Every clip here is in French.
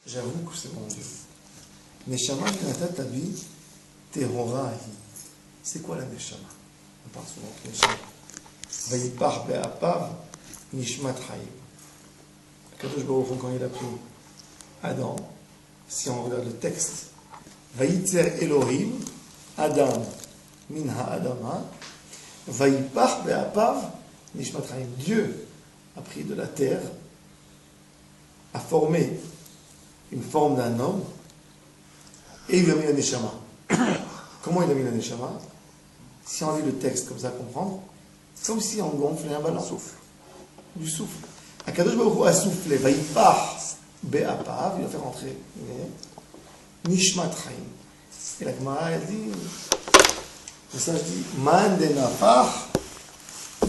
J'avoue que c'est mon Dieu. Neshama Natat Tabi Tehora. C'est quoi la Neshama? On parle souvent de Neshama. Vayipar Be'apav Nishmat Chaim. Kadosh Baruch Hu, quand il a pris Adam, si on regarde le texte, Vayitzer Elohim Adam Minha Adama Vayipar Be'apav Nishmat Chaim. Dieu a pris de la terre, a formé une forme d'un homme, et il lui a mis la Neshama. Comment il a mis la Neshama? Si on lit le texte comme ça, comprendre, c'est comme si on gonflait un ballon. Du souffle. Akadosh Baruch Hu a soufflé, Vayipar Be'apav, il a fait rentrer Nishmat Chaim. Et la Gemara, elle dit, le sage dit, Man de nafach,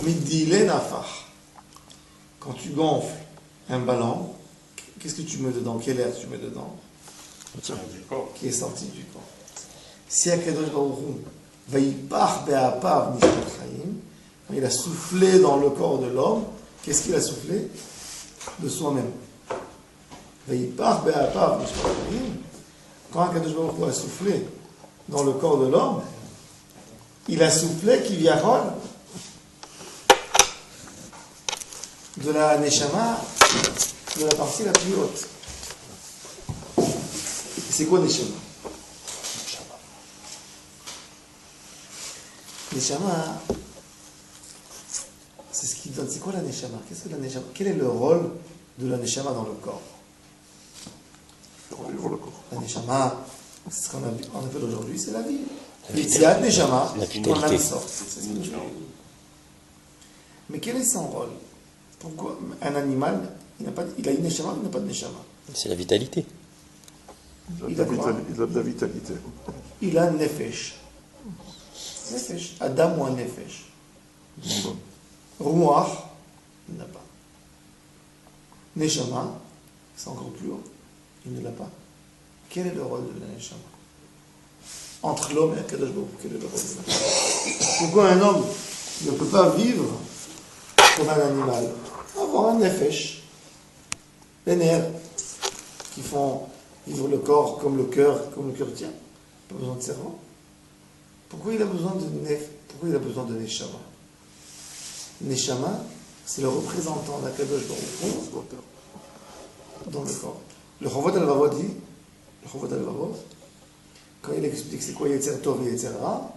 midile nafach. Quand tu gonfles un ballon, qu'est-ce que tu mets dedans? Quel air tu mets dedans? Qui est sorti du corps. Si Akadosh Baruch Hu Vayipar Be'apav Nishmat Chaim, il a soufflé dans le corps de l'homme, qu'est-ce qu'il a soufflé? De soi-même. Vayipar Be'apav Nishmat Chaim, quand Akadosh Baruch Hu a soufflé dans le corps de l'homme, il a soufflé Kivyachol de la Neshama, de la partie la plus haute. C'est quoi Neshama? Neshama, c'est ce qui donne. C'est quoi la Neshama? Qu'est-ce que la Neshama? Quel est le rôle de la Neshama dans le corps? La Neshama, c'est ce qu'on appelle aujourd'hui, c'est la vie. Yetziat Neshama, quand l'âme sort. Mais quel est son rôle? Pourquoi un animal, il a une Neshama, il n'a pas de Neshama? C'est la vitalité. Il a de la vitalité. Il a un Nefesh. Nefesh. Adam ou un Nefesh. Ruach, il n'a pas. Neshama, c'est encore plus haut. Il ne l'a pas. Quel est le rôle de la Neshama? Entre l'homme et Akadosh Baruch Hu, quel est le rôle de la Neshama? Pourquoi un homme ne peut pas vivre comme un animal? Avoir un Nefesh. Les nerfs qui font vivre le corps comme le cœur tient. Pas besoin de cerveau. Pourquoi il a besoin de nef? Pourquoi il a besoin de Neshama? Neshama, c'est le représentant d'Akadosh Baruch Hu dans le corps. Le Chovot al-Vavot dit, quand il explique c'est quoi Yetzer Tov et Yetzer Hara,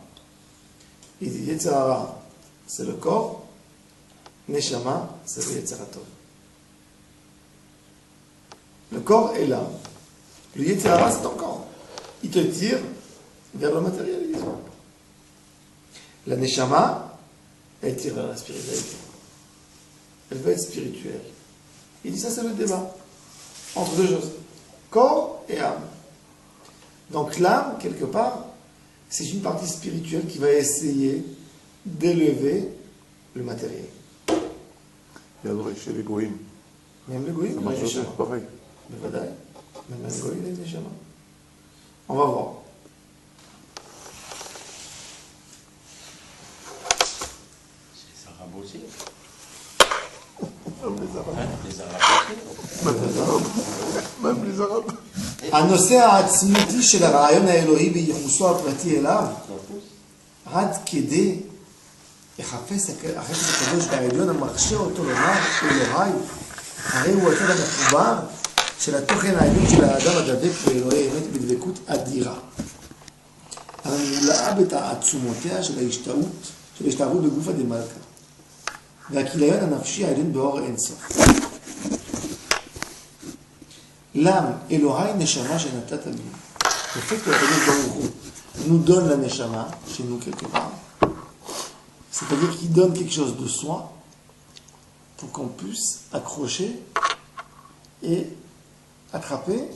il dit Yetzer Hara, c'est le corps, Neshama, c'est le Yetzer Tov. Le corps est là. Le Yetzer Hara, c'est ton corps. Il te tire vers le matérialisme. La Neshama, elle tire vers la spiritualité. Elle veut être spirituelle. Il dit ça, c'est le débat entre deux choses. Corps et âme. Donc l'âme, quelque part, c'est une partie spirituelle qui va essayer d'élever le matériel. Il y a chez les goïms. Même le goïm, il a une Neshama. Pareil. Mais vadaï. Même le goïm, il a une Neshama. On va voir. C'est les Arabes aussi. Même les Arabes. Les Arabes aussi. Même les Arabes. הנושא העצמי של הרעיון האלוהי בייחוסו הפרטי אליו עד כדי יחפש החפץ הקדוש והעליון המכשיר אותו לומר אלוהי, הרי הוא הצד המחובר של התוכן העליון של האדם הדבק באלוהי אמת בדבקות אדירה הממולאה בתעצומותיה של ההשתהות בגופה דמלכה והכיליון הנפשי העליון באור אינסוף. L'âme, Elohai Neshama Shenatat Ami. Le fait que Akadosh Baruch Hu nous donne la Neshama, chez nous quelque part, c'est-à-dire qu'il donne quelque chose de soi pour qu'on puisse accrocher et attraper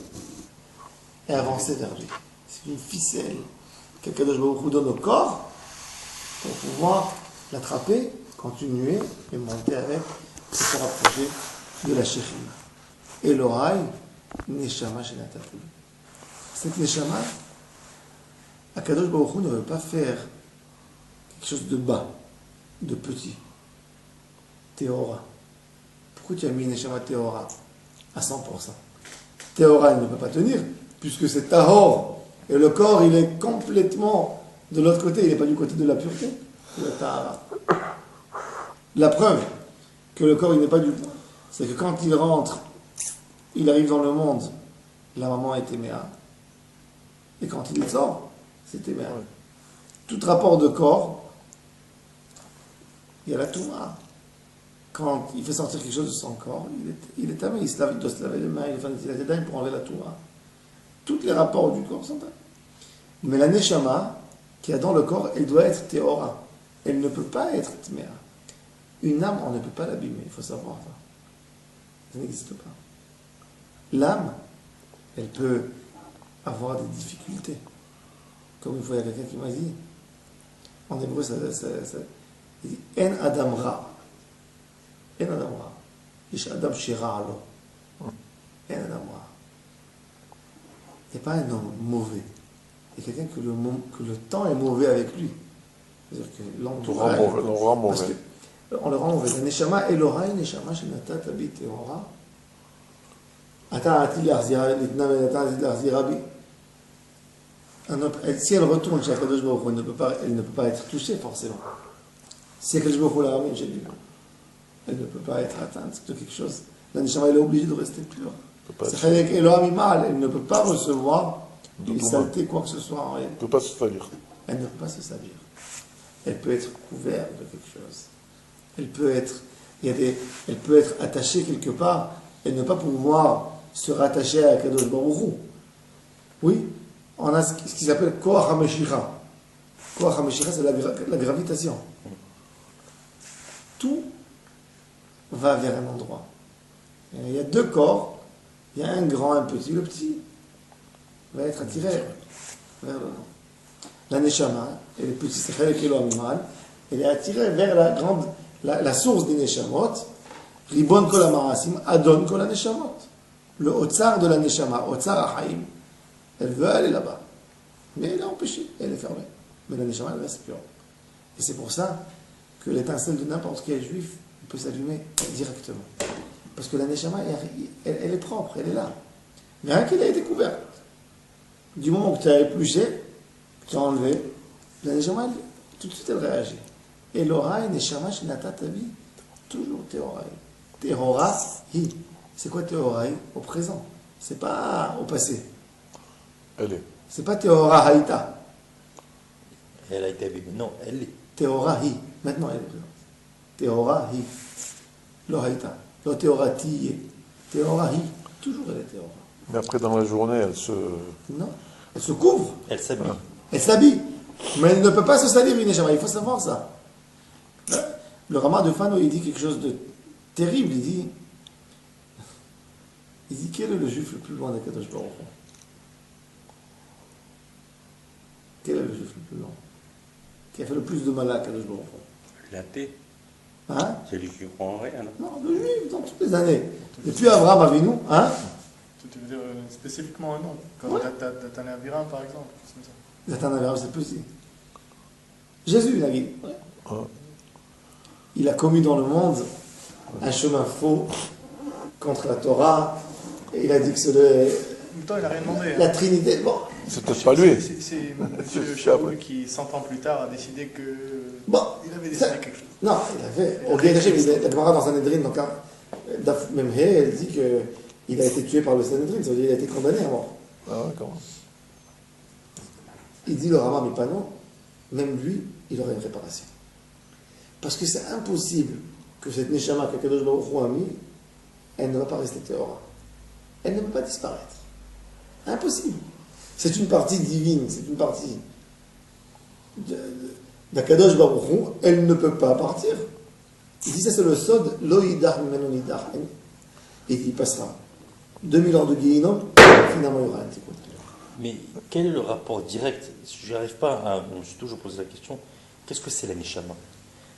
et avancer vers lui. C'est une ficelle qu'Akadosh Baruch Hu donne au corps pour pouvoir l'attraper, continuer et monter avec et se rapprocher de la Shekhinah. Elohai Neshama Shenatat Ami. Cette Neshama, Akadosh Baruch Hu ne veut pas faire quelque chose de bas, de petit. Théora. Pourquoi tu as mis Neshama Théora à 100%? Théora, il ne peut pas tenir, puisque c'est Tahor. Et le corps, il est complètement de l'autre côté, il n'est pas du côté de la pureté. De la Tahara. La preuve que le corps, il n'est pas du tout, c'est que quand il rentre, il arrive dans le monde, la maman est Téméa. Et quand il sort, c'est Téméa. Ouais. Tout rapport de corps, il y a la Touma. Quand il fait sortir quelque chose de son corps, il est tamé, il doit se laver les mains, il fait des dingues pour enlever la Touma. Tous les rapports du corps sont tamés. Mais la Neshama, qui est dans le corps, elle doit être Théora. Elle ne peut pas être Téméa. Une âme, on ne peut pas l'abîmer, il faut savoir ça. Ça n'existe pas. L'âme, elle peut avoir des difficultés. Comme une fois, il y a quelqu'un qui m'a dit, en hébreu, il dit En Adam Ra. En Adam Ra. Ish Adam Shira Alo. En Adam Ra. Il n'y a pas un homme mauvais. Il y a quelqu'un que le temps est mauvais avec lui. C'est-à-dire que l'entourage. On le rend mauvais. On le rend mauvais. Le Neshama Elohai, Neshama Shenata Tabi Teora. Si elle retourne chez Akadosh Baruch Hu, elle ne peut pas être touchée forcément. Si Akadosh Baruch Hu la ramène chez lui, elle ne peut pas être atteinte de quelque chose. La Neshama, elle est obligée de rester pure. C'est Chalek Elohim Imal, elle ne peut pas recevoir une saleté, quoi que ce soit en elle. Elle ne peut pas se salir. Elle ne peut pas se salir. Elle peut être couverte de quelque chose. Elle peut être attachée quelque part et ne pas pouvoir se rattacher à Kadosh Baruch Hu. Oui, on a ce qui s'appelle Koach HaMeshicha. Koach HaMeshicha, c'est la gravitation. Tout va vers un endroit. Il y a deux corps, il y a un grand, un petit. Le petit va être attiré vers le grand. La Neshama, et le petit, c'est Chalek Elohim Imal, elle est attirée vers la grande, la source des Neshamot. Ribon Kol HaMarasim, Adon Kol HaNeshamot. Le Otsar de la Neshama, Otsar HaHaim, elle veut aller là-bas. Mais elle est empêchée, elle est fermée. Mais la Neshama, elle reste pure. Et c'est pour ça que l'étincelle de n'importe quel juif peut s'allumer directement. Parce que la Neshama, elle est propre, elle est là. Mais rien qu'elle a été couverte. Du moment que tu as épluché, tu as enlevé, la Neshama, tout de suite, elle réagit. Et l'oraï, Neshama, Shinata Tabi, toujours Théoraï. Théoraï. C'est quoi Théoraï? Au présent. C'est pas au passé. Elle est. C'est pas Théoraïta. Elle a été abîmée. Non, elle est. Théoraï. Maintenant, elle est présente. Théoraï. L'oraïta. Lo Théorati. Théoraï. Toujours elle est Théora. Mais après, dans la journée, elle se. Non. Elle se couvre. Elle s'habille. Elle s'habille. Mais elle ne peut pas se salir une Neshama. Il faut savoir ça. Le Rama de Fano, il dit quelque chose de terrible. Il dit quel est le juif le plus loin d'Akadosh Baruch Hu? Quel est le juif le plus loin? Qui a fait le plus de mal à Akadosh Baruch Hu? L'athée. Hein? Celui qui croit en rien. Non, Non, le juif, dans toutes les années. Depuis Abraham Avinu, hein? Tu veux dire spécifiquement un nom, comme Ouais. Datan et Abiram par exemple. C'est ça. Nathan Abraham, c'est possible. Jésus, il a dit. Il a commis dans le monde un chemin faux contre la Torah. Et il a dit que c'est En même temps, il n'a rien demandé. la Hein. Trinité. Bon, C'est peut-être pas lui. C'est M. C'est Shaul après. qui, 100 ans plus tard, a décidé que. bon. Il avait décidé quelque chose. Non, il avait. Au bien caché, la Gemara dans Sanhedrin, donc Daf Memhe, elle dit qu'il a été tué par le Sanhedrin, ça veut dire qu'il a été condamné à mort. Ah ouais, comment? Il dit le Rama, mais pas non, même lui, il aurait une réparation. Parce que c'est impossible que cette Neshama que Kadosh Baruch Hu a mis, elle ne va pas rester Théora. Elle ne peut pas disparaître. Impossible. C'est une partie divine, c'est une partie d'Akadosh Baruch Hu, elle ne peut pas partir. Il dit ça, c'est le Sod, Loïdar Menonidar. Et il passera 2000 ans de Guéhinom, finalement il y aura un petit coup. Mais quel est le rapport direct? Je n'arrive pas à. Je me suis toujours posé la question. Qu'est-ce que c'est la Neshama?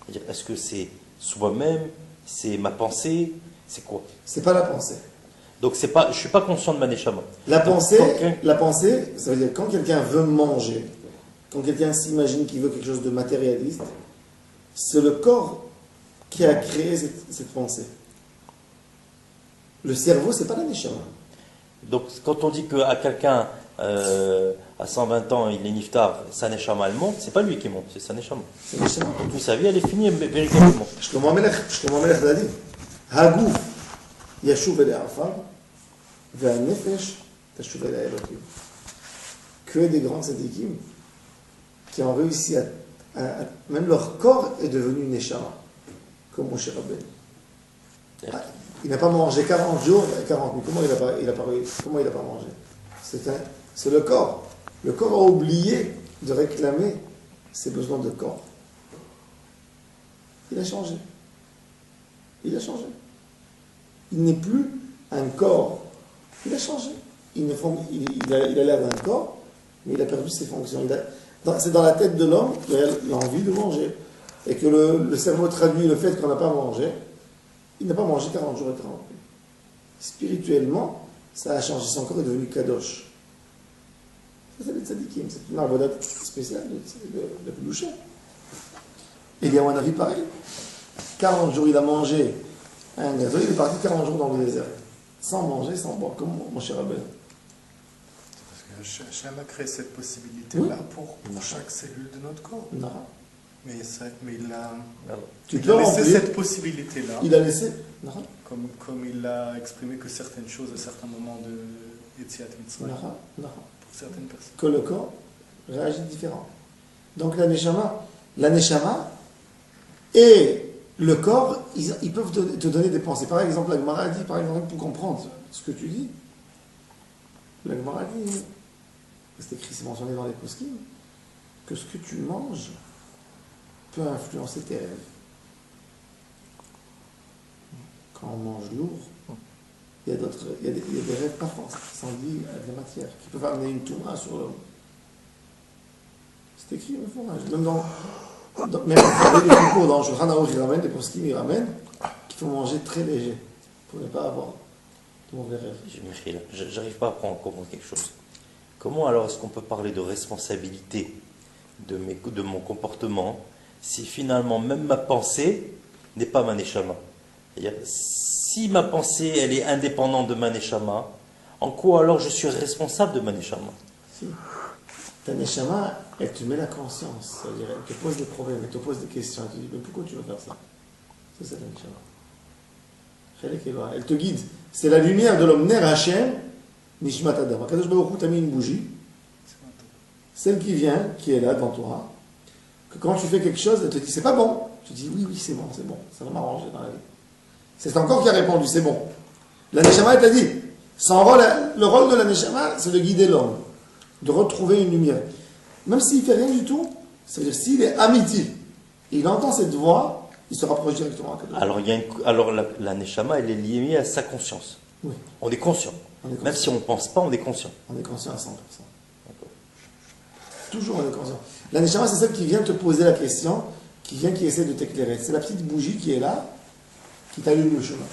C'est-à-dire, est-ce que c'est soi-même? C'est ma pensée? C'est quoi? C'est pas la pensée. Donc, c'est pas, je ne suis pas conscient de ma Neshama. La Donc, pensée, quand- la pensée, ça veut dire quand quelqu'un veut manger, quand quelqu'un s'imagine qu'il veut quelque chose de matérialiste, c'est le corps qui a créé cette pensée. Le cerveau, c'est pas la neshama. Donc, quand on dit qu'à quelqu'un, à 120 ans, il est niftar, sa neshama elle monte, c'est pas lui qui monte, c'est sa neshama. C'est neshama. Toute sa vie, elle est finie véritablement. שלמה המלך ל'a dit, הגוף ישוב אל העפר, והנפש תשוב אל האלוקים. Que des grands tzadikim qui ont réussi même leur corps est devenu neshama, comme Moshe Rabbeinu. Il n'a pas mangé 40 jours, 40 nuits. Comment il n'a pas mangé? C'est le corps. Le corps a oublié de réclamer ses besoins de corps. Il a changé. Il a changé. Il n'est plus un corps. Il a changé. Il a l'air d'un corps, mais il a perdu ses fonctions. C'est dans la tête de l'homme qu'il a l'envie de manger. Et que le cerveau traduit le fait qu'on n'a pas mangé. Il n'a pas mangé 40 jours et 40 nuits. Spirituellement, ça a changé. Son corps est devenu kadosh. Ça, c'est les tzadikim. C'est une arbodat spéciale de Kedusha. Il y a un avis pareil. 40 jours, il a mangé un gâteau. Il est parti 40 jours dans le désert. Sans manger, sans boire, comme mon cher Abel. Parce que Hachem a créé cette possibilité-là Oui. pour chaque cellule de notre corps. Non. Mais il a, Tu il peux a laissé remplir. cette possibilité-là, Il a laissé. Non. comme il a exprimé que certaines choses à certains moments de Yetziat Mitzrayim, Non. pour certaines personnes. Que le corps réagit différent. Donc la neshama et le corps, ils peuvent te donner des pensées. Par exemple, la Gemara dit, par exemple, pour comprendre ce que tu dis, la Gemara dit, c'est écrit, c'est mentionné dans les poskim, que ce que tu manges peut influencer tes rêves. Quand on mange lourd, il y a des rêves pas forcément liés à de la matière, qui peuvent amener une touma sur l'homme. C'est écrit au forage. Même dans le Shulchan Aruch, il ramène, des poskim, il ramène, qu'il faut manger très léger, pour ne pas avoir de mauvais rêves. Michel, j'arrive pas à comprendre quelque chose. Comment alors est-ce qu'on peut parler de responsabilité de mon comportement si finalement même ma pensée n'est pas ma neshama? C'est-à-dire, si ma pensée elle est indépendante de ma neshama, en quoi alors je suis responsable de ma neshama? Si. Ta neshama, elle te met la conscience, c'est-à-dire elle te pose des problèmes, elle te pose des questions, elle te dit mais pourquoi tu veux faire ça? C'est la neshama. Elle te guide. C'est la lumière de l'homme Ner Hashem, Nishmat Adam. Kadosh Baruch Hu t'a mis une bougie, celle qui vient, qui est là devant toi, que quand tu fais quelque chose, elle te dit c'est pas bon. Tu dis oui, c'est bon, ça va m'arranger dans la vie. C'est ton corps qui a répondu, c'est bon. La neshama, elle t'a dit, le rôle de la neshama, c'est de guider l'homme, de retrouver une lumière. Même s'il ne fait rien du tout, c'est-à-dire s'il est amiti, il entend cette voix, il se rapproche directement à Kadosh. Alors la neshama, elle est liée à sa conscience. Oui. On est conscient. Même si on ne pense pas, on est conscient. On est conscient à 100%. Toujours on est conscient. La neshama, c'est celle qui vient te poser la question, qui essaie de t'éclairer. C'est la petite bougie qui est là, qui t'allume le chemin.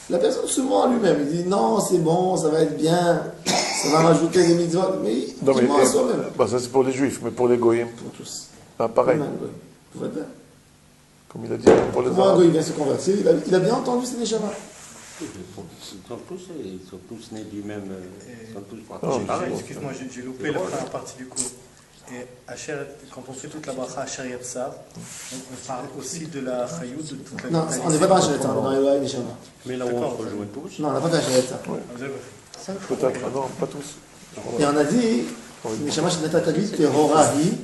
La personne se ment à lui-même. Il dit non, c'est bon, ça va être bien, ça va rajouter des mitzvot. Mais il ment à soi-même. Ça c'est pour les juifs, mais pour les goyim, Pour tous. pareil. Pour être bien. Comme il a dit pour les Comment un arabes. goy vient se convertir, il a bien entendu ces neshama. Ils sont tous nés du même. Ils sont tous Excuse-moi, j'ai loupé la première partie du cours. Et Asher, quand on fait toute la bracha Asher Yapsar, on parle aussi de la chayout, de toute la Non, on n'est pas dans Asher on est dans Eloah et Neshama. Mais là où on rejoint tous. Non, on n'a pas fait Asher Vous avez fait. Peut-être, non, pas tous. Et on a dit, Neshama Shinata Tabit, Tehorahi,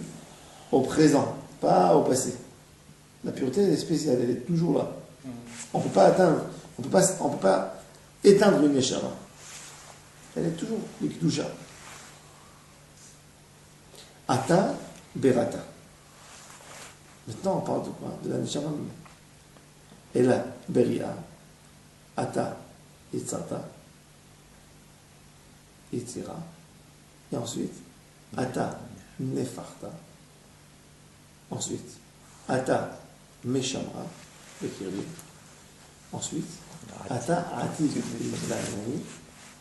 au présent, pas au passé. La pureté, elle est spéciale, elle est toujours là. On ne peut pas atteindre, on peut pas éteindre une Neshama. Elle est toujours le Kedusha. Ata Berata. Maintenant, on parle de quoi? De la Neshama. Ela Beria. Ata Yitzata. Yitzira. Et ensuite, Ata Nefarta. Ensuite, Ata Meshamra. Bekirli. Ensuite, Ata Ati Lanani.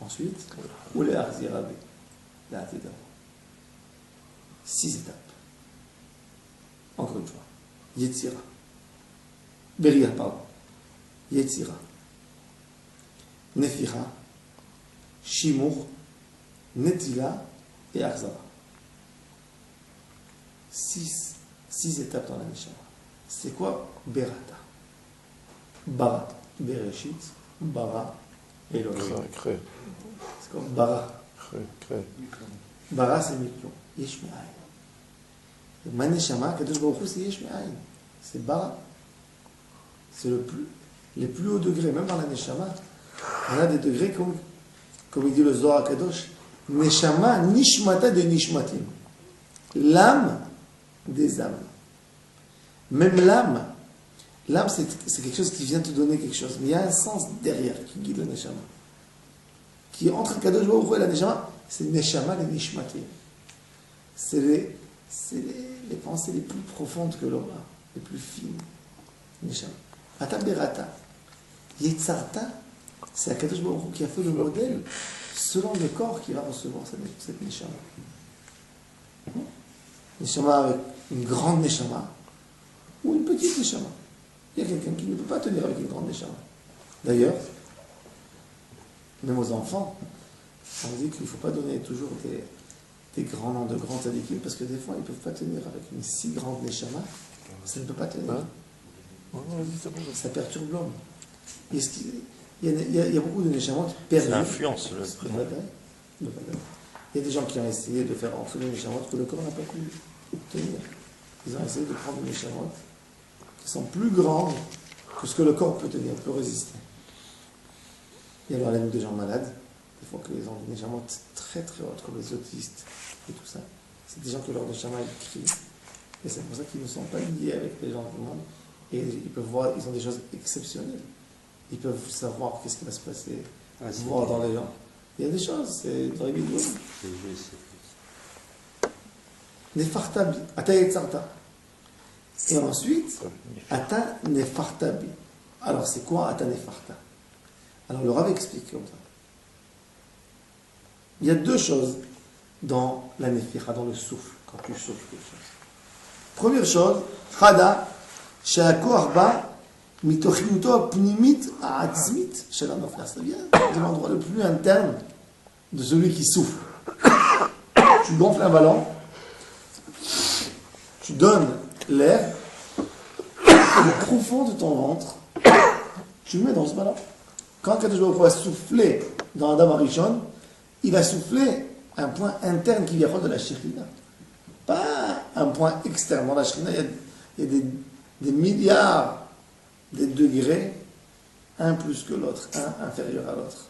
Ensuite, Oule Arzirabe. La Atida. 6 étapes. Encore une fois. Yetzira. Beria, pardon. Yetzira. Nefira. Shimur, Netila et Arzava. 6 étapes dans la Neshama. C'est quoi Berata? Bara, Bereshit, Bara, Elohim. Crée. C'est quoi Bara? Crée. Bara, c'est Mikyon. Yesh Me'ayin. Ma Neshama, Kadosh Baruch Hu, c'est Yesh Me'ayin. C'est Bara. C'est les plus hauts degrés, même dans la Neshama. On a des degrés comme il dit le Zohar Kadosh, Neshama Nishmata de Nishmatim. L'âme des âmes. Même l'âme, c'est quelque chose qui vient te donner quelque chose. Mais il y a un sens derrière qui guide le Neshama. Qui est entre Kadosh Baruch Hu et la Neshama, c'est Neshama et Nishmatim. C'est les pensées les plus profondes que l'homme a, les plus fines. Neshama. Ata Berata. Yetzarta, c'est Akadosh Baruch Hu qui a fait le modèle selon le corps qui va recevoir cette Neshama. Neshama avec une grande Neshama ou une petite Neshama. Il y a quelqu'un qui ne peut pas tenir avec une grande Neshama. D'ailleurs, même aux enfants, on dit qu'il ne faut pas donner toujours des grands noms de grands tzadikim parce que des fois ils ne peuvent pas tenir avec une si grande Neshama. Ça ne peut pas tenir. Ça perturbe l'homme. Il y a beaucoup de Neshamot perdus. Ça influence le prénom. Il y a des gens qui ont essayé de faire entrer les Neshamot que le corps n'a pas pu obtenir. Ils ont essayé de prendre des Neshamot qui sont plus grandes que ce que le corps peut tenir, peut résister. Il y a alors des gens malades, des fois qu'ils ont des Neshamot très très hautes, comme les autistes et tout ça. C'est des gens que leur Neshama est écrit. Et c'est pour ça qu'ils ne sont pas liés avec les gens du monde. Et ils peuvent voir, ils ont des choses exceptionnelles. Ils peuvent savoir qu'est-ce qui va se passer, voir dans les gens. Il y a des choses, c'est dans les vidéos. Nefartabi, Ata Yetzarta. Et ensuite, Ata Nefartabi. Alors c'est quoi Ata Nefarta? Alors le Rav explique comme ça. Il y a deux choses dans la Nefira, dans le souffle, quand tu souffles quelque chose. Première chose, Chada, שהכוח בא מתוכניותו הפנימית העצמית של הנופל. Ça vient de l'endroit le plus interne de celui qui souffle. Tu gonfles un ballon, tu donnes l'air, le profond de ton ventre, tu le mets dans ce ballon. Quand Kadosh Baruch Hu va souffler dans Adam Arishon, il va souffler un point interne qui vient de la Shekhinah. Pas un point externe. Dans la Shekhinah, il y a des milliards de degrés, un plus que l'autre, un inférieur à l'autre.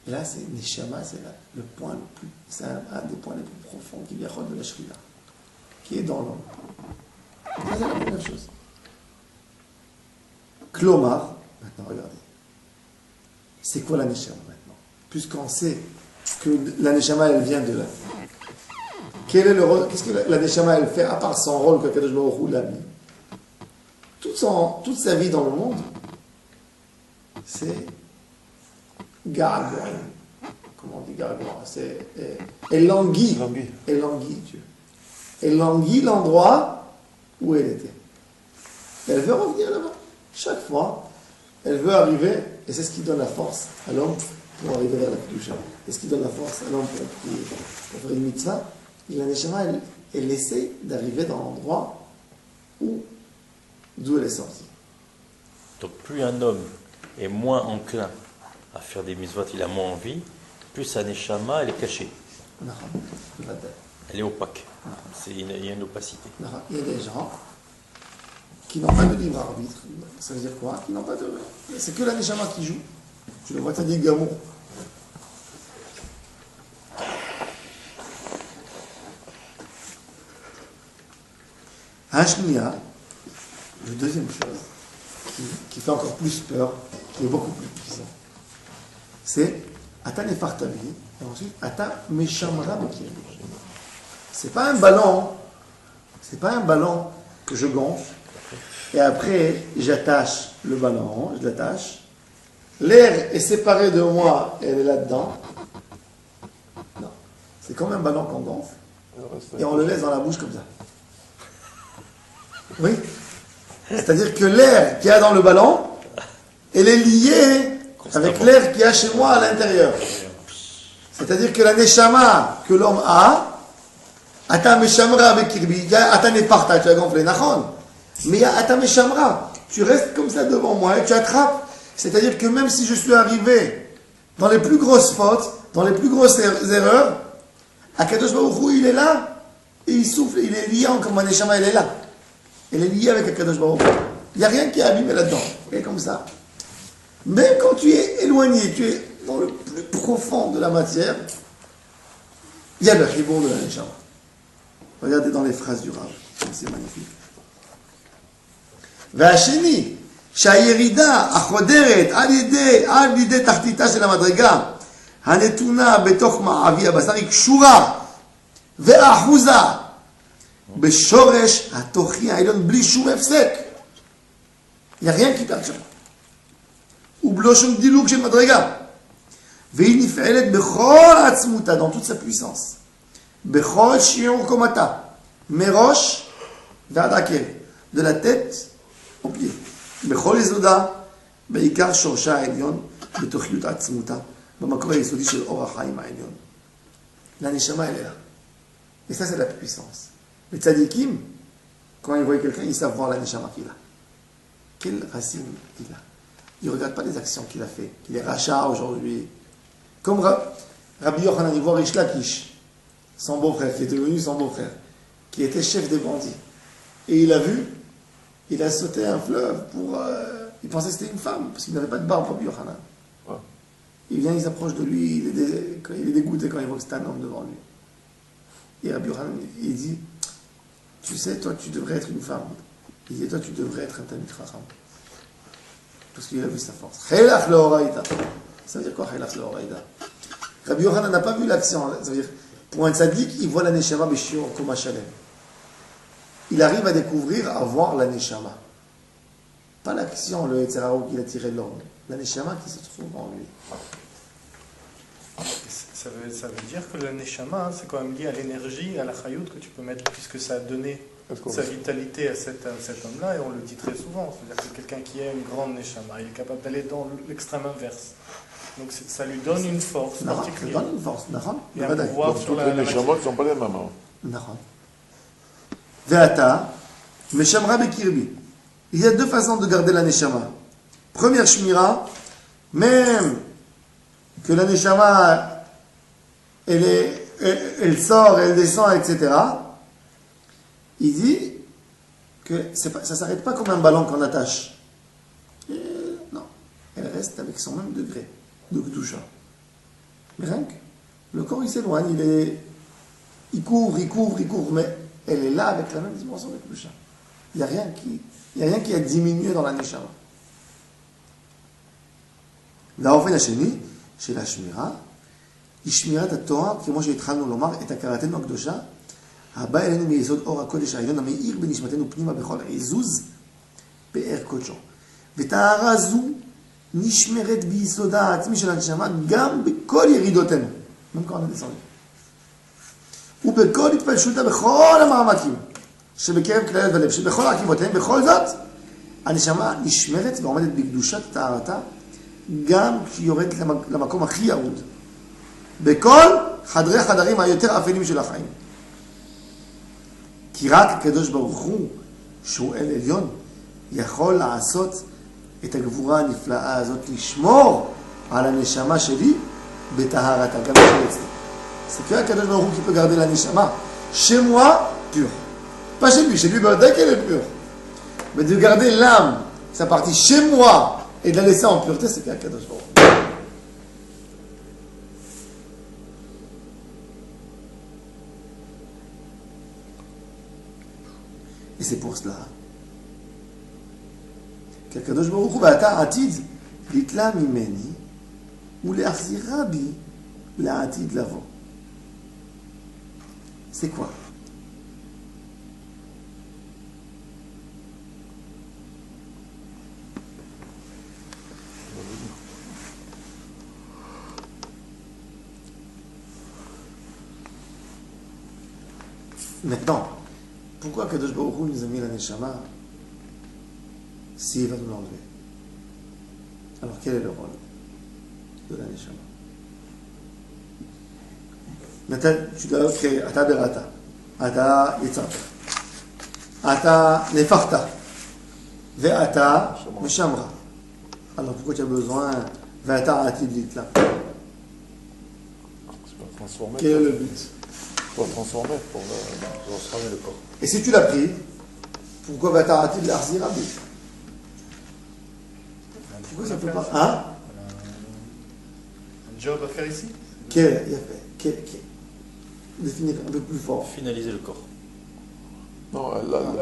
Et là, c'est Neshama, c'est le point le plus, c'est un des points les plus profonds qui vient de la Shekhinah, qui est dans l'homme. Ça, c'est la première chose. Klomar, maintenant regardez, c'est quoi la Neshama maintenant? Puisqu'on sait que la Neshama, elle vient de là. Quel est le rôle? Qu'est-ce que la Neshama elle fait à part son rôle que Kadosh Baruch Hu l'a mis? Toute sa vie dans le monde, c'est gargoin. Comment on dit gargoin? C'est elle languit. Elle languit Dieu. Elle languit l'endroit où elle était. Elle veut revenir là-bas. Chaque fois, elle veut arriver, et c'est ce qui donne la force à l'homme pour arriver vers la Kedusha. Et ce qui donne la force à l'homme pour faire une mitzvah. Et la Neshama, elle essaie d'arriver dans l'endroit d'où elle est sortie. Donc plus un homme est moins enclin à faire des mitzvot, il a moins envie, plus sa neshama, elle est cachée. Elle est opaque. Il y a une opacité. Il y a des gens qui n'ont pas de libre arbitre. Ça veut dire quoi? Qui n'ont pas de... C'est que la neshama qui joue. Tu le vois, t'as dit Gamon. Hashmiya, la deuxième chose qui fait encore plus peur, qui est beaucoup plus puissant, c'est Ata Nefartabi, et ensuite Ata Meshamra Mekir. C'est pas un ballon que je gonfle, et après j'attache le ballon, je l'attache, l'air est séparé de moi, et elle est là-dedans. Non, c'est comme un ballon qu'on gonfle, et on le laisse dans la bouche comme ça. Oui. C'est-à-dire que l'air qu'il y a dans le ballon, elle est liée avec l'air qu'il y a chez moi à l'intérieur. C'est-à-dire que la neshama que l'homme a, ata meshamra avec kirbi, ata neparta, tu as gonflé, nachon. Mais il y a ata meshamra, tu restes comme ça devant moi et tu attrapes. C'est-à-dire que même si je suis arrivé dans les plus grosses fautes, dans les plus grosses erreurs, Akadosh Baruch Hu, il est là, et il souffle, il est lié comme un neshama, il est là. Il est lié avec Akadosh Baruch Hu. Il n'y a rien qui est abîmé là-dedans. Il est comme ça. Même quand tu es éloigné, tu es dans le plus profond de la matière, il y a le chibon de la neshama. Regardez dans les phrases du Rav, c'est magnifique. והשני, שהירידה החודרת על ידי תחתיתה של המדרגה הנתונה בתוך מעבי הבשר היא קשורה ואחוזה בשורש התוכי העליון בלי שום הפסק. Il n'y a rien qui perd שם. ובלא שום דילוג של מדרגה. והיא נפעלת בכל עצמותה, dans toute sa puissance. בכל שיעור קומתה, מראש ועד עקב, de la tête au pied. בכל יסודה, בעיקר שורשה העליון, בתוכיות עצמותה, במקור היסודי של אור החיים העליון. l'aneshama elle est là. Et ça c'est la puissance. Les tzadikim, quand ils voient quelqu'un, ils savent voir l'aneshama qu'il a. Quelle racine il a. Ils ne regardent pas les actions qu'il a fait. Il est rachat aujourd'hui. Comme Rabbi Yochanan, il voit Rish Lakish, son beau-frère, qui était devenu son beau-frère, qui était chef des bandits. Et il a vu, il a sauté un fleuve pour... il pensait que c'était une femme, parce qu'il n'avait pas de barbe, Rabbi Yochanan. Ouais. Il vient, il s'approche de lui, il est dégoûté quand il voit que c'est un homme devant lui. Et Rabbi Yochanan, il dit, tu sais, toi, tu devrais être une femme. Il dit, toi, tu devrais être un Talmid Chacham. Parce qu'il a vu sa force. Chelach leoraïda. Ça veut dire quoi, Chelach leoraïda? Rabbi Yochanan n'a pas vu l'action. Ça veut dire, pour un tzaddik, il voit la neshama b'shiur koma shalem. Il arrive à découvrir, à voir la neshama. Pas l'action, le Yetzirah qu'il a tiré de l'homme. La neshama qui se trouve en lui. Ça veut dire que le neshama, c'est quand même lié à l'énergie, à la chayout que tu peux mettre, puisque ça a donné sa vitalité à cet homme-là, et on le dit très souvent. C'est-à-dire que quelqu'un qui a une grande neshama, il est capable d'aller dans l'extrême inverse. Donc ça lui donne une force particulière. Ça donne une force, et un pouvoir sur toutes la les neshamot ne sont pas les mêmes. נכון. ואתה, משמרה בקרבי. Il y a deux façons de garder la neshama. Première shmira, même que la neshama, elle sort, elle descend, etc. Il dit que ça ne s'arrête pas comme un ballon qu'on attache. Non, elle reste avec son même degré de Kedusha. Mais rien que le corps il s'éloigne, il couvre, mais elle est là avec la même dimension de Kedusha. Il n'y a rien qui a diminué dans la neshama. והאופן השני של השמירה היא שמירת התואר, כמו שהתחלנו לומר, את הכרתנו הקדושה, הבא אלינו מיסוד אור הקודש העליון, המאיר בנשמתנו פנימה בכל עזוז, פאר קודשו. וטהרה זו נשמרת ביסודה העצמי של הנשמה, גם בכל ירידותינו. même quand on est descendu. ובכל התפלשותה בכל המעמקים, שבקרב כליות ולב, שבכל עקיבותיהם, בכל זאת, הנשמה נשמרת ועומדת בקדושת טהרתה, גם כשהיא יורדת למקום הכי ירוד. בכל חדרי חדרים היותר אפלים של החיים. כי רק הקדוש ברוך הוא, שהוא אל עליון, יכול לעשות את הגבורה הנפלאה הזאת, לשמור על הנשמה שלי בטהרתה, גם של אצלי. C'est que הקדוש ברוך הוא qui peut garder la neshama. Chez moi, pur. Pas chez lui bordel qu'elle est pure. Mais de garder l'âme, sa partie chez moi, et de la laisser en pureté, c'est qu'un Kadosh Baruch Hu. Et c'est pour cela qu'Akadosh Baruch Hu ba'ata atid litla mimeni ule'achzira bi la'atid lavo. C'est quoi? Maintenant, pourquoi Kadosh Baruch Hu nous a mis la neshama s'il va nous l'enlever? Alors quel est le rôle? de la neshama. Maintenant, tu dois créer Ata Berata, Ata Yitzhak, Ata Nefarta, Ve'ata Meshamra. Alors pourquoi tu as besoin Ve'ata Atid Litla? C'est pas transformer. Quel est le but? Pour transformer, pour Transformer le corps. Et si tu l'as pris, pourquoi Ve'ata Atid L'Arzira? Pourquoi ça ne peut pas? Hein? Un job à faire ici. Définir un peu plus fort. Finaliser le corps. Non,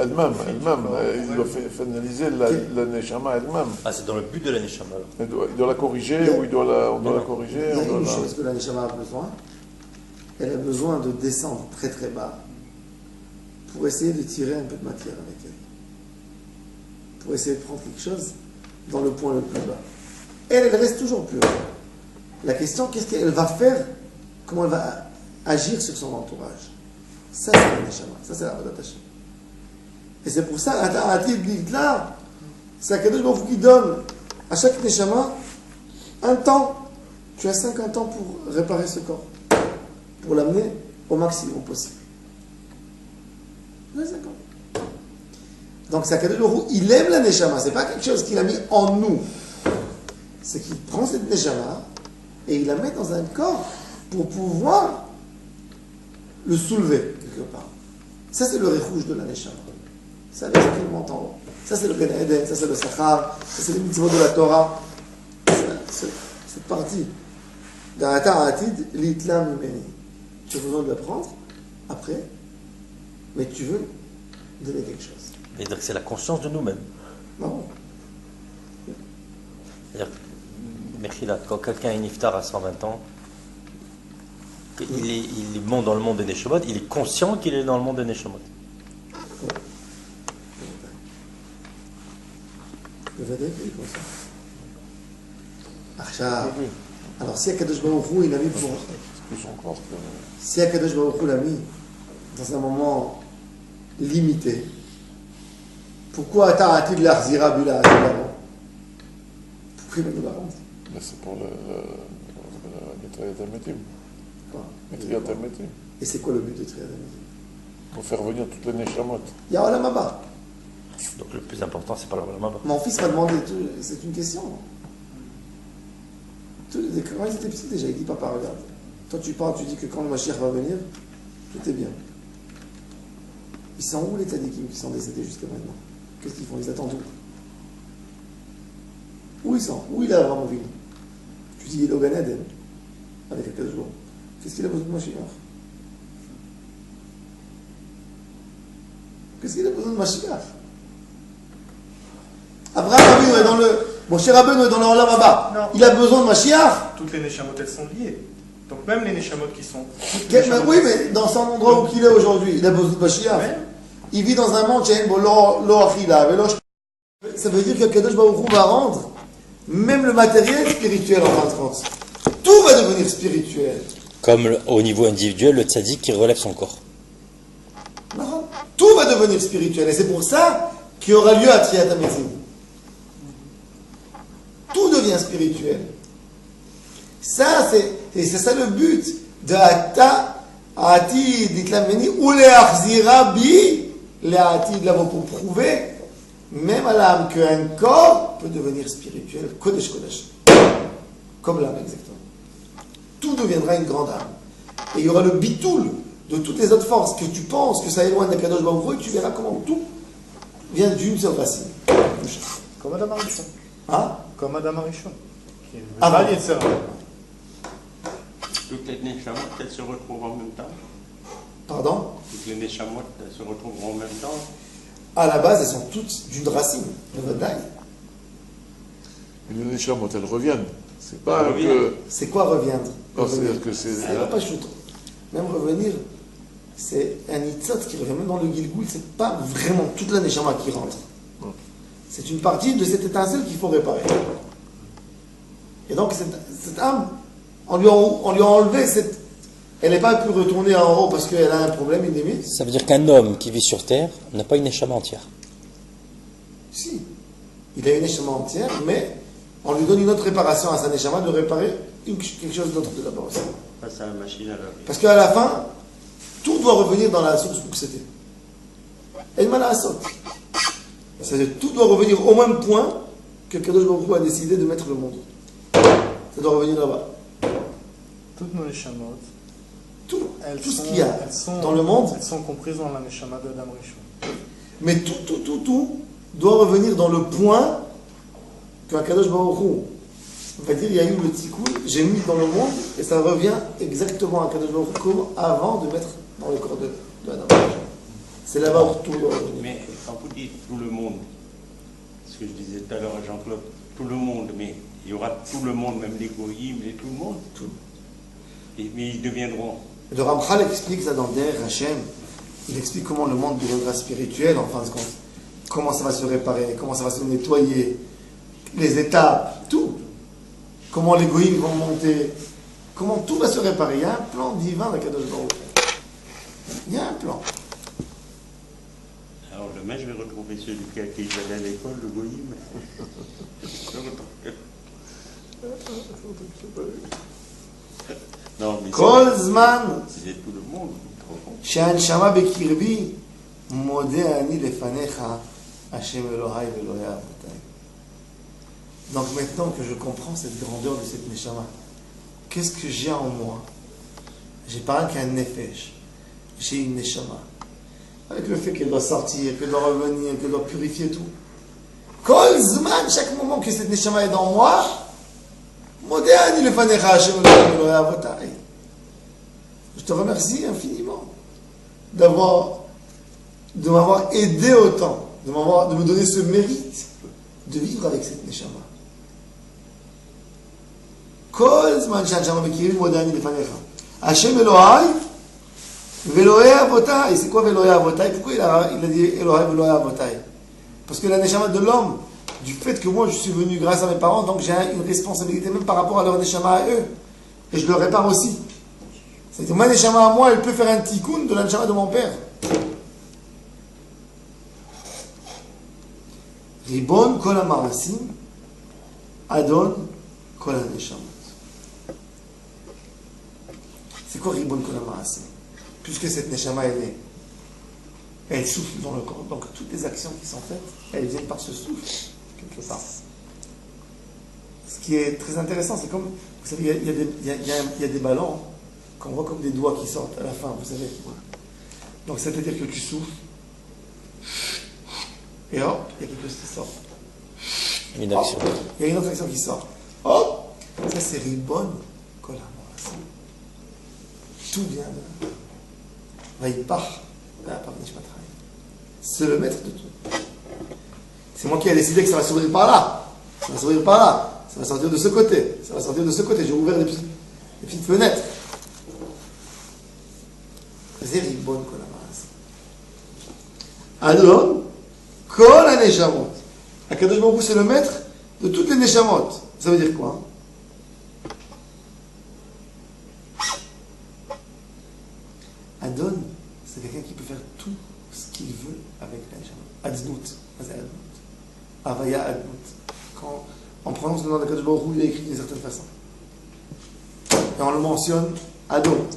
elle-même, il doit finaliser la neshama elle-même. Ah, c'est dans le but de la neshama alors. Il doit la corriger, ou on doit la corriger. Il y a on doit une la- chose que la neshama a besoin. Elle a besoin de descendre très très bas pour essayer de tirer un peu de matière avec elle. Pour essayer de prendre quelque chose dans le point le plus bas. Elle reste toujours plus haut. La question, qu'est-ce qu'elle va faire? Comment elle va agir sur son entourage? Ça, c'est la neshama. Ça, c'est la Avodat Hashem. Et c'est pour ça, là, c'est Akadosh Baruch Hu qui donne à chaque neshama un temps. Tu as 50 ans pour réparer ce corps, pour l'amener au maximum possible. Tu as 5 ans. Donc, c'est Akadosh Baruch Hu, il aime la neshama. C'est pas quelque chose qu'il a mis en nous. C'est qu'il prend cette neshama et il la met dans un corps pour pouvoir le soulever quelque part. Ça, c'est le réfouge de la neshama. Ça, c'est ce qu'il monte en haut. Ça, c'est le Gan Eden, ça, c'est le Sachar, ça, c'est les mitzvot de la Torah. Cette partie. Dans la Ta'atid, l'Itlam Mimeni. Tu as besoin de la prendre après, mais tu veux donner quelque chose. C'est-à-dire que c'est la conscience de nous-mêmes. Non. C'est-à-dire, Mechila, quand quelqu'un est niftar à 120 ans, il monte dans le monde des Neshamot, il est conscient qu'il est dans le monde des Neshamot. Le Vadek, il est comme ça. Acha. Alors, si Akadosh Baruch Hu, il a mis pour. Plus son corps que- Si Akadosh Baruch Hu l'a mis dans un moment limité, pourquoi Ta'atid l'Arzira Bula Ashilamo? Pourquoi il va nous la rendre? Mais c'est pour le Mitrayat Ametim. Quoi? Mitrayat Ametim. Et c'est quoi le but de Triadam? Pour faire venir toutes les neshamot. Il y a Olam Haba. Donc le plus important, c'est pas le Olam Haba. Mon fils m'a demandé, c'est une question. Quand il était petit déjà, il dit papa, regarde. Toi tu parles, tu dis que quand le Mashiach va venir, tout est bien. Ils sont où les tzadikim qui sont décédés jusqu'à maintenant? Qu'est-ce qu'ils font? Ils attendent où ils sont? Où il est Abraham Avinu? Tu dis il est au Gan Eden, avec Akadosh Baruch Hu. Qu'est-ce qu'il a besoin de Mashiach? Qu'est-ce qu'il a besoin de Mashiach? Abraham Avinu est dans le... Moshe Rabbeinu est dans le Olam Haba. Non. Il a besoin de Mashiach. Toutes les neshamot, elles sont liées. Donc même les neshamot qui sont... Oui, mais dans son endroit où il est aujourd'hui, il a besoin de Mashiach. Ouais. Il vit dans un monde, lo achila, velo sh- ça veut dire que Kadosh Baruch Hu va rendre même le matériel spirituel en fin de compte. Tout va devenir spirituel. Comme au niveau individuel, le tzaddik qui relève son corps. Tout va devenir spirituel. Et c'est pour ça qu'il y aura lieu à Triat Ametim. Tout devient spirituel. Ça, c'est ça le but de Ata, Ati, d'Itlameni, ou les Achzira bi, les Ati de l'avant pour prouver, même à l'âme, qu'un corps peut devenir spirituel, Kodesh Kodesh. Comme l'âme, exactement. Tout deviendra une grande âme. Et il y aura le bitoul de toutes les autres forces que tu penses que ça éloigne de Kadosh Baruch Hu, et tu verras comment tout vient d'une seule racine. Comme Adam Arishon. Hein? Comme Adam Arishon. Qui est Ah bon. le Yetzer Hara. Toutes les neshamot, elles se retrouvent en même temps. Pardon? Toutes les neshamot, elles se retrouvent en même temps. À la base, elles sont toutes d'une racine, de Vadaï. Et les neshamot, elles reviennent. C'est pas Elles que. reviennent. C'est quoi reviendre? Non, c'est-à-dire que c'est. Ça va pas choutre. Même revenir, c'est un itzot qui revient. Même dans le Gilgoul, c'est pas vraiment toute la neshama qui rentre. Non. C'est une partie de cette étincelle qu'il faut réparer. Et donc, cette âme, on lui a enlevé cette. Elle n'est pas pu retourner en haut parce qu'elle a un problème, une limite. Ça veut dire qu'un homme qui vit sur terre n'a pas une neshama entière. Si. Il a une neshama entière, mais on lui donne une autre réparation à sa neshama de réparer quelque chose d'autre de là-bas aussi. Face à la machine à laver. Parce qu'à la fin, tout doit revenir dans la source où c'était. Et mal à sauter. C'est-à-dire tout doit revenir au même point que Kadosh Baruch Hu a décidé de mettre le monde. Ça doit revenir là-bas. Toutes nos neshamot, Tout ce qu'il y a dans le monde, elles sont comprises dans la neshama de Adam Rishon. mais tout doit revenir dans le point que Kadosh Baruch Hu va dire, il y a eu le tikkun, j'ai mis dans le monde, et ça revient exactement à Kadosh Baruch Hu comme avant de mettre dans le corps de Adam. C'est là-bas où tout doit revenir. Mais quand vous dites tout le monde, ce que je disais tout à l'heure à Jean-Claude, tout le monde, mais il y aura tout le monde, même les goyim et tout le monde. Tout. Mais ils deviendront. Le Ramchal explique ça dans Der Hashem. Il explique comment le monde deviendra spirituel, en fin de compte. Comment ça va se réparer, comment ça va se nettoyer, les étapes, tout. Comment les goïms vont monter, comment tout va se réparer. Il y a un plan divin dans Kadosh Baruch Hu. Il y a un plan. Alors demain, je vais retrouver celui qui allait à l'école, le goyim. Non, mais Kol Zman, c'est tout le monde. שהנשמה בקרבי, מודה אני לפניך, Hashem Elohai Velohai Avotai. Donc maintenant que je comprends cette grandeur de cette neshama, qu'est-ce que j'ai en moi? J'ai pas qu'un nefesh, j'ai une neshama. Avec le fait qu'elle doit sortir, qu'elle doit revenir, qu'elle doit purifier tout. Kol Zman, chaque moment que cette neshama est dans moi, Modé ani lefanecha Hashem Elohai Velohai Avotai. Je te remercie infiniment de m'avoir aidé autant, de me donner ce mérite de vivre avec cette neshama. Kol zman she'anshama bekirim modani lefanecha. Hashem Elohai velohai avotai. C'est quoi velohai avotai? Pourquoi il a dit Elohai velohai avotai? Parce que la neshama de l'homme, du fait que moi je suis venu grâce à mes parents, donc j'ai une responsabilité même par rapport à leur neshama à eux. Et je le répare aussi. C'est-à-dire, ma neshama à moi, elle peut faire un tikkun de la neshama de mon père. Ribon kol ha-ma'asim, Adon kol ha-neshamot. C'est quoi Ribon kol ha-ma'asim? Puisque cette neshama, elle souffle dans le corps. Donc, toutes les actions qui sont faites, elles viennent par ce souffle, quelque part. Ce qui est très intéressant, c'est comme, vous savez, il y a des ballons qu'on voit comme des doigts qui sortent à la fin, vous savez. Donc, c'est-à-dire que tu souffles, et hop, il y a quelque chose qui sort. Une action. Hop, il y a une autre action qui sort. Hop, ça c'est Ribon Kol ha-Ma'asim. Tout vient de Vaïpach, c'est le maître de tout. C'est moi qui ai décidé que ça va s'ouvrir par là, ça va s'ouvrir par là, ça va sortir de ce côté, ça va sortir de ce côté. J'ai ouvert des petites fenêtres. C'est Ribon Kol ha-Ma'asim. Adon Kol ha-Neshamot. Akadosh Baruch Hu, c'est le maître de toutes les neshamot. Ça veut dire quoi? Adon, c'est quelqu'un qui peut faire tout ce qu'il veut avec la neshama. Adnout. Avaya Adnout. Quand on prononce le nom d'Akadosh Baruch Hu, il est écrit d'une certaine façon. Et on le mentionne Adon.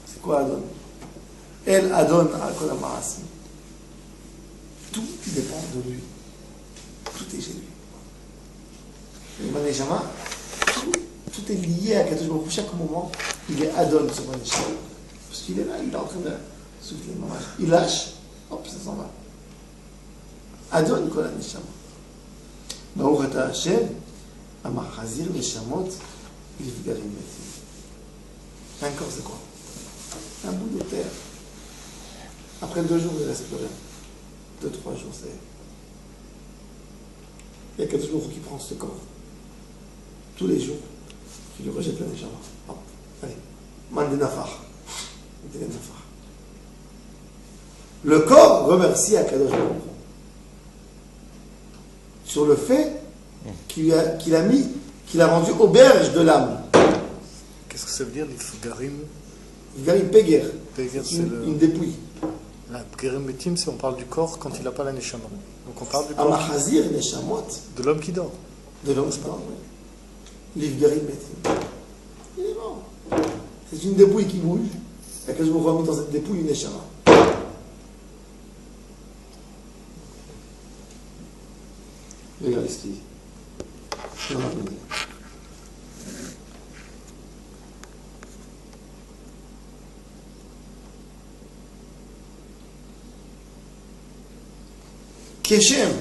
C'est quoi Adon? El Adon al Kol ha-Ma'asim. Tout dépend de lui. Tout est chez lui. Le Maneshama, tout est lié à Kadosh Baruch Hu. Chaque moment, il est Adon sur Maneshama. Parce qu'il est là, il est en train de souffler. Il lâche, hop, ça s'en va. Adon Kol ha-Neshama. Baruch ata Hashem, Amachazir Neshamot, Ilvgarim Metim. Un corps, c'est quoi? Un bout de terre. Après 2 jours, il ne reste plus rien. 2-3 jours, c'est. Il y a Kadosh Baruch Hu qui prend ce corps. Tous les jours, qui lui rejette la neshama. Hop, allez. Mandenafar. Le corps remercie Akadosh Baruch Hu sur le fait qu'il a rendu auberge de l'âme. Qu'est-ce que ça veut dire, l'Ifgarim? Garim Peger. Peger, c'est une dépouille. La Pgerim Metim, c'est on parle du corps quand il n'a pas la Neshama. Donc on parle du corps Amachazir Neshamot. de l'homme qui dort. De l'homme qui dort, oui. L'Ivgarim Metim. Il est mort. C'est une dépouille qui bouge. Et que je vous remets dans cette dépouille une Neshama. Regardez ce qu'il dit. Non, non, non. כשם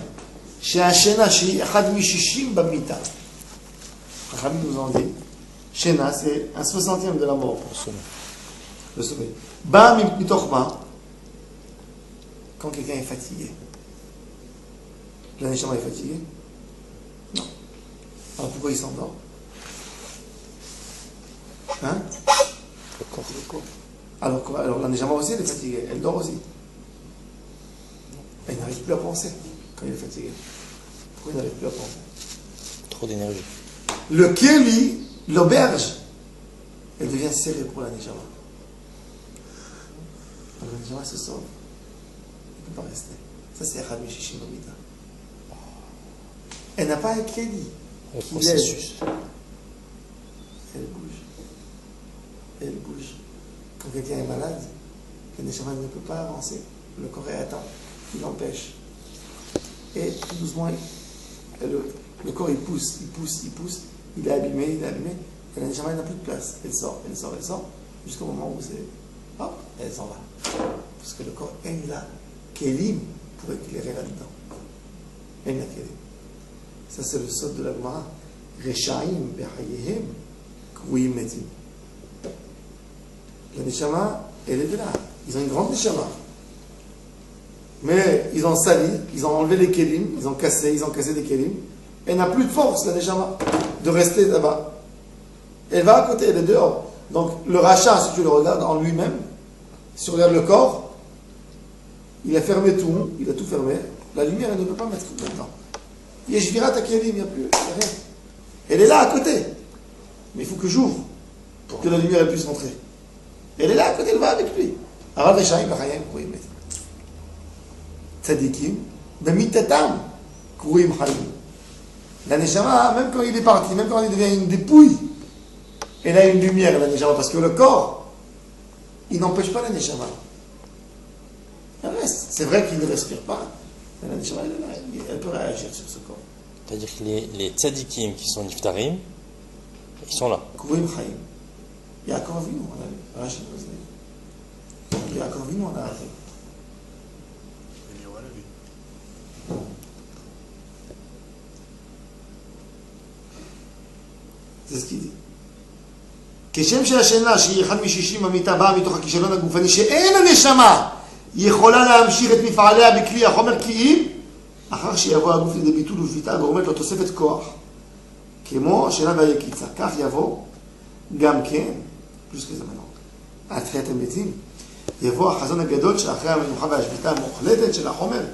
שהשינה שהיא אחד מ-60 במיטה. חכמים nous ont dit, שינה c'est un 60e de la mort. Le sommeil. בא מתוך מה? Quand quelqu'un est fatigué. La neshama est fatiguée? Non. Alors pourquoi il s'endort? Hein? Le corps. Alors la neshama aussi elle est fatiguée, elle dort aussi. Il n'arrive plus à penser quand il est fatigué. Pourquoi il n'arrive plus à penser? Trop d'énergie. Le Kéli, l'auberge, elle devient serrée pour la Neshama. La Neshama se sauve. Elle ne peut pas rester. Ça, c'est Rabbi Shishim Amida. Elle n'a pas un Kéli. Le processus. Elle bouge. Elle bouge. Quand quelqu'un est malade, la Neshama ne peut pas avancer. Le corps est atteint. Il l'empêche. Et tout doucement, le corps il pousse, il est abîmé, et la Neshama n'a plus de place. Elle sort, jusqu'au moment où c'est. Hop, elle s'en va. Parce que le corps aime la Kélim pour éclairer là-dedans. Aime la Kélim. Ça, c'est le sot de la Gemara. Rechaim bechayehem kruim metim. La Neshama, elle est de là. Ils ont une grande Neshama. Mais ils ont sali, ils ont enlevé les kélim, ils ont cassé des kélim. Elle n'a plus de force, la neshama, de rester là-bas. Elle va à côté, elle est dehors. Donc le rachat, si tu le regardes en lui-même, si tu regardes le corps, il a fermé tout, il a tout fermé. La lumière, elle ne peut pas mettre tout dedans. Yeshvirat à kélim, il n'y a plus, il n'y a rien. Elle est là à côté. Mais il faut que j'ouvre pour que la lumière elle puisse rentrer. Elle est là à côté, elle va avec lui. Alors, Rechaim, Bachayim, Kouim, Tzadikim, Bemitatam, Kourim Chaim. La Neshama, même quand il est parti, même quand il devient une dépouille, elle a une lumière, la Neshama, parce que le corps, il n'empêche pas la Neshama. Elle reste. C'est vrai qu'il ne respire pas, mais la Neshama, elle peut réagir sur ce corps. C'est-à-dire que les tzadikim qui sont niftarim, ils sont là. Kourim Chaim. Yaakov Avinu, on a vu. Rachid nous a dit. Yaakov Avinu, on a vu. זה סקידי. כשם שהשינה שהיא אחד מ-60 במיטה באה מתוך הכישלון הגופני שאין הנשמה יכולה להמשיך את מפעליה בכלי החומר כי אם אחר שיבוא הגוף לידי ביטול ושביתה גורמת לו תוספת כוח כמו השינה והיקיצה. כך יבוא גם כן, פלוס כזה מנוע, עד תחיית המתים, יבוא החזון הגדול שאחרי המנוחה והשביתה המוחלטת של החומר,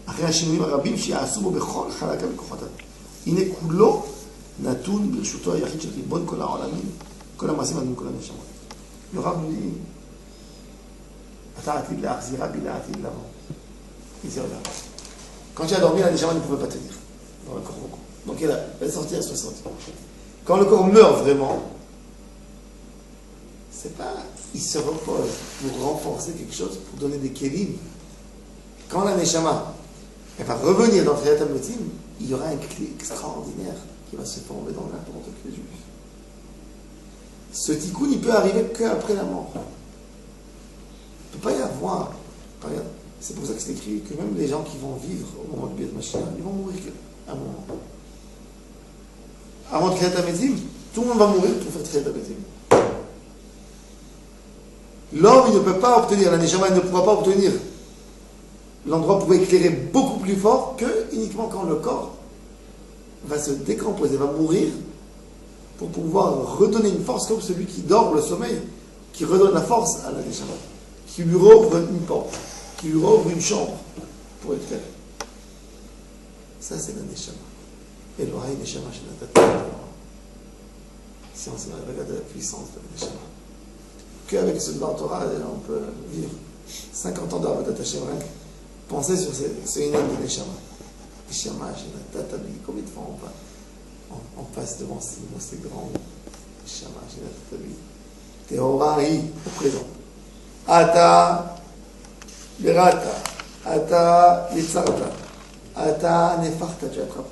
אחרי השינויים הרבים שיעשו בו בכל חלקה וכוחותיו. הנה כולו נתון ברשותו היחיד של ריבון כל העולמים, כל המעשים עדים כל הנשמות. Le Rav nous dit, אתה עתיד להחזירה בי לעתיד לבוא. Il dit, regarde, quand tu as dormi, la neshama ne pouvait pas tenir dans le corps. Donc elle est sortie à 60. Quand le corps meurt vraiment, c'est pas, il se repose pour renforcer quelque chose, pour donner des kélim. Quand la neshama, elle va revenir dans Triyat HaMetim, il y aura un clé extraordinaire qui va se former dans n'importe quel juif. Ce tikkun, il peut arriver qu'après la mort. Il ne peut pas y avoir. C'est pour ça que c'est écrit que même les gens qui vont vivre au moment du Beit Mashiach, ils vont mourir qu'à un moment. Avant Triyat HaMetim, tout le monde va mourir pour faire Triyat HaMetim. L'homme, il ne peut pas obtenir, la neshama, il ne pourra pas obtenir l'endroit pour éclairer beaucoup plus fort que uniquement quand le corps va se décomposer, va mourir pour pouvoir redonner une force comme celui qui dort le sommeil, qui redonne la force à la neshama, qui lui rouvre une porte, qui lui rouvre une chambre pour éclairer. Ça, c'est la neshama. Et l'oreille neshama chez la tête. Si on se regarde la puissance de la neshama. Qu'avec ce Torah, on peut vivre 50 ans d'Avodat Hashem. Pensez sur ce inam de Neshama. Neshama, Tatabi, combien de fois on va en face devant ces grands Neshama, Tehora hi, au présent. Ata Berata, Ata Yitzarta, Ata Nefarta, tu attrapes.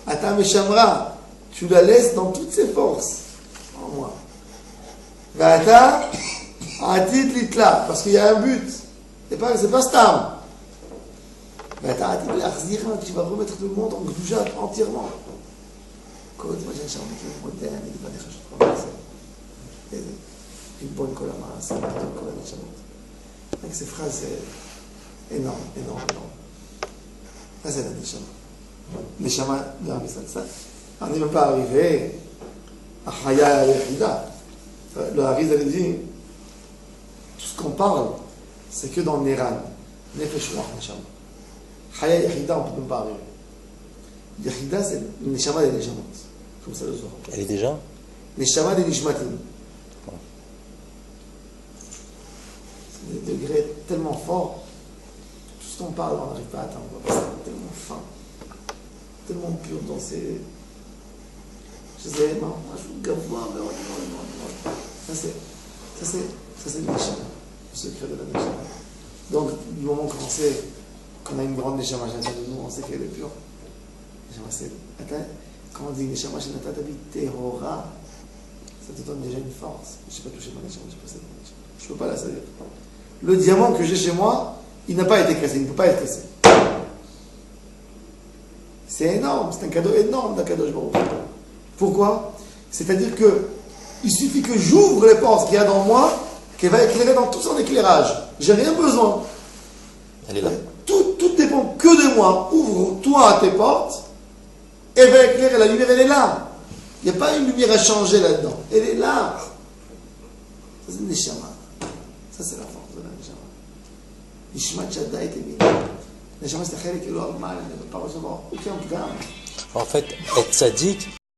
Ata Meshamra, tu la laisses dans toutes ses forces en moi. Vata Atid Litla, parce qu'il y a un but. C'est pas Stam. Vata Atid L'Arzir, tu vas remettre tout le monde en Gdouja entièrement. Code, moi j'ai un charme qui est moderne, il va dire je trouve une bonne colama, c'est une bonne colama. Donc ces phrases, c'est énorme. Ça, c'est la Neshama. Neshama de la Misal. Ça, on n'est même pas arrivé à Chaya al-Yechida. Le Harizal avait dit, tout ce qu'on parle, c'est que dans Neran. Nefesh Ruach Neshama. Chaya al-Yechida, on ne peut même pas arriver. Yechida, c'est le Neshama des Neshamot. Comme ça le Zohar. Elle est déjà Neshama des Nishmatim. Des degrés tellement forts, tout ce qu'on parle, on n'arrive pas à atteindre. C'est tellement fin, tellement pur dans ces. Je sais, non, je vous gavoie, mais ça c'est le Neshama, le secret de la Neshama. Donc, du moment qu'on sait qu'on a une grande Neshama chez nous, on sait qu'elle est pure. Neshama, c'est. Quand on dit Neshama chez Nata David Tehora, ça te donne déjà une force. Je ne sais pas toucher ma Neshama, je ne peux pas la salir. Le diamant que j'ai chez moi, il n'a pas été cassé, il ne peut pas être cassé. C'est énorme, c'est un cadeau énorme d'Akadosh Baruch Hu. Pourquoi? C'est-à-dire que il suffit que j'ouvre les portes qu'il y a dans moi, qu'elle va éclairer dans tout son éclairage. J'ai rien besoin. Elle est là. Tout dépend que de moi. Ouvre-toi à tes portes, elle va éclairer, la lumière, elle est là. Il n'y a pas une lumière à changer là-dedans. Elle est là. Ça, c'est le Neshama. Ça, c'est la force de la Neshama. Nishmat Shadda et Tevin. Neshama, c'est un chéri qui est là, mal, elle ne peut pas recevoir aucun gamme. En fait, être sadique,